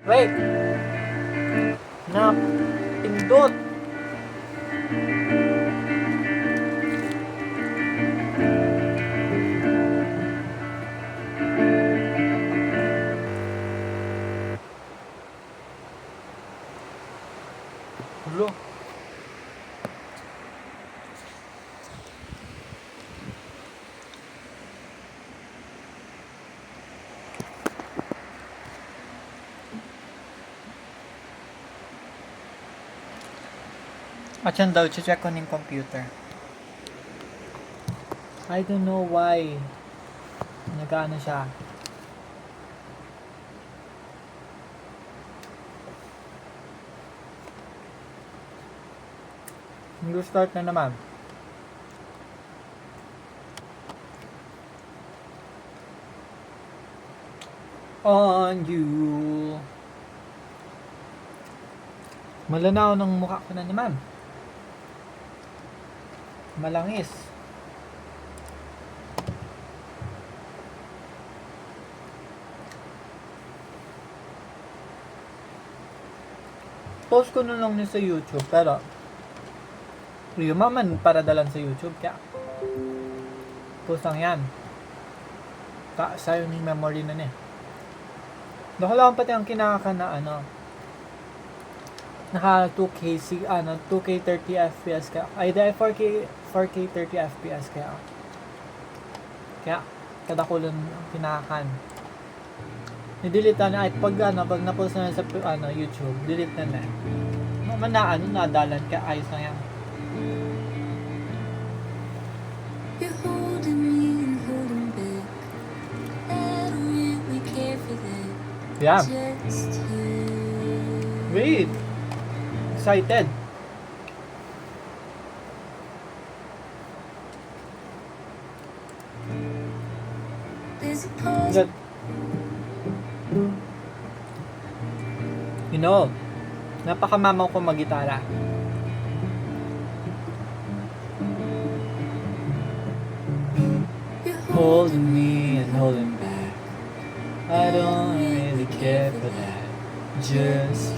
Wait! Pindot! Hulo. At yan daw, check ko ng computer. I don't know why. Nag-ano siya. Nag-start na naman. On you. Malanaw ng mukha ko na naman. Malangis. Post ko na lang sa YouTube, pero yumaman para dalan sa YouTube, kaya post lang yan. Sayo ng memory na niya. Nakalawan pati ang kinaka na naka 2K 2K 30 FPS ka. Ay, dahil 4K 30 FPS kaya kadakulan ang kinakan. Ni-delete na ay pag na-post na sa YouTube, delete na. Naman nadalan ka, ayos na yan. You're holding me and holding back. I don't really care for that. Yeah. Just you. Wait. Excited. There's a pause. That, napakamamaw ko mag-gitara. Holding me and holding back. I don't really care for that. Just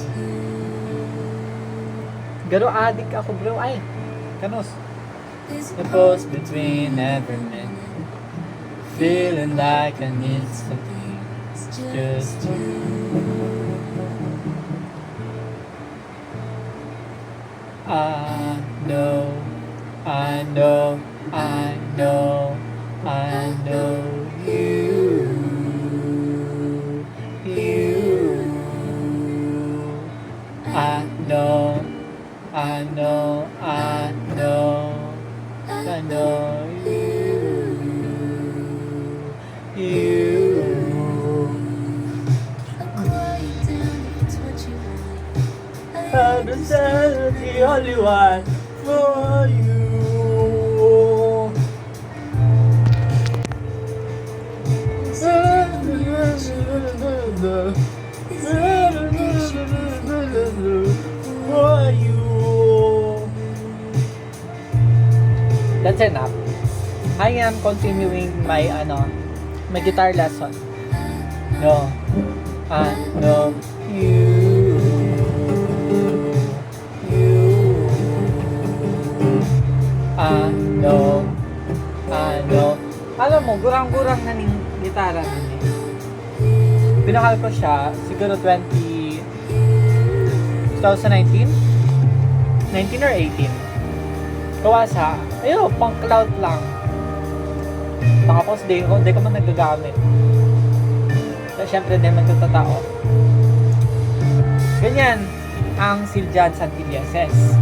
Garo addict ako, bro. Ay, kanos. The pause between every minute. Feeling like I need something. It's just you. I know you. I know you. I'll quiet down if it's what you want. I understand the only one for you. For you. That's enough. I am continuing my guitar lesson. No, I know you. I know. Alam mo, gurang-gurang na ning gitara ninyo. Pinakal ko siya siguro 2019 19 or 18. Kawasa, pang cloud lang. Tapos di ko man nagagamit. So, syempre, di man tao. Ganyan ang Siljan Santilleses.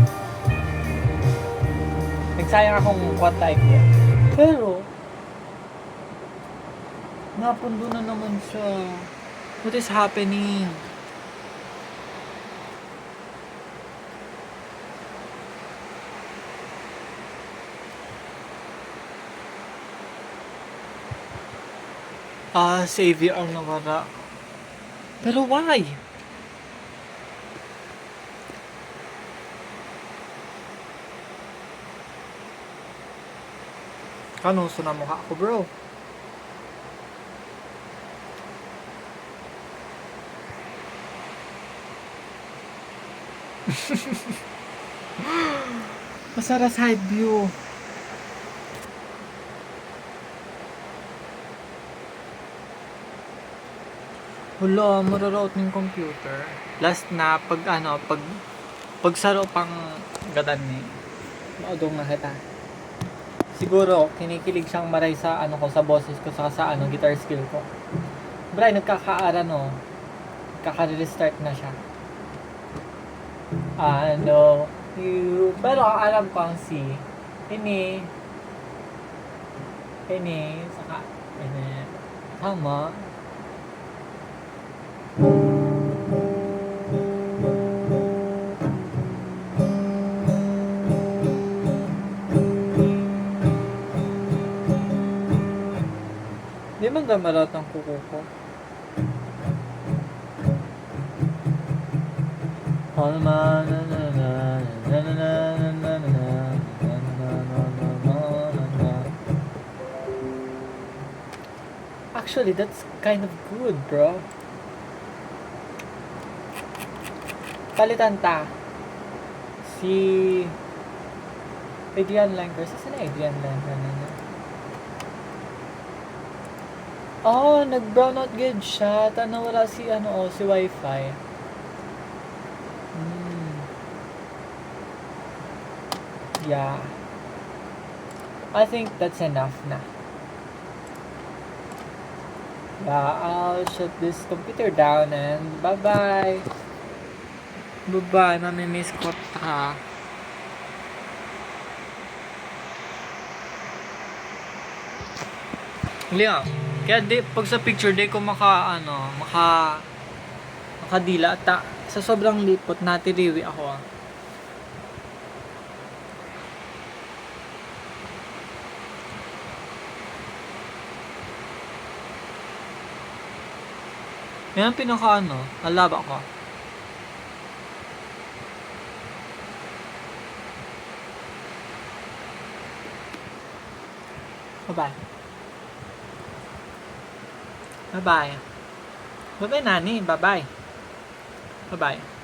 Nagsayang akong quad type ko. Pero, napundo na naman siya. What is happening? Savior ang nawala. Pero why? Kanuso na mukha ko, bro. Masara side view. Wala, mararout ng computer. Last na, pag saro pang gadan ni. Maudong na kita. Siguro, kinikilig siyang maray sa sa boses ko, saka sa guitar skill ko. Bray, nagkakaara no. Kaka-restart na siya. Pero ang alam ko ang C. Ini, saka, tama. Di man damarat ang kuko ko. Actually, that's kind of good, bro. Palitan ta. Si Adrian Langer. Saan na Adrian Langer na? Oh, nag-brown out good siya. Nawala si si Wi-Fi. Yeah. I think that's enough na. Yeah, I'll shut this computer down and bye-bye. Bye-bye, mamimiss ko ta. Liam, kaya pag sa picture di ko makadila ta sa sobrang lipot natiriwi ako. Yan ang pinaka alaba ko. Bye-bye. Bye-bye. Bye-bye, Nani. Bye-bye. Bye-bye.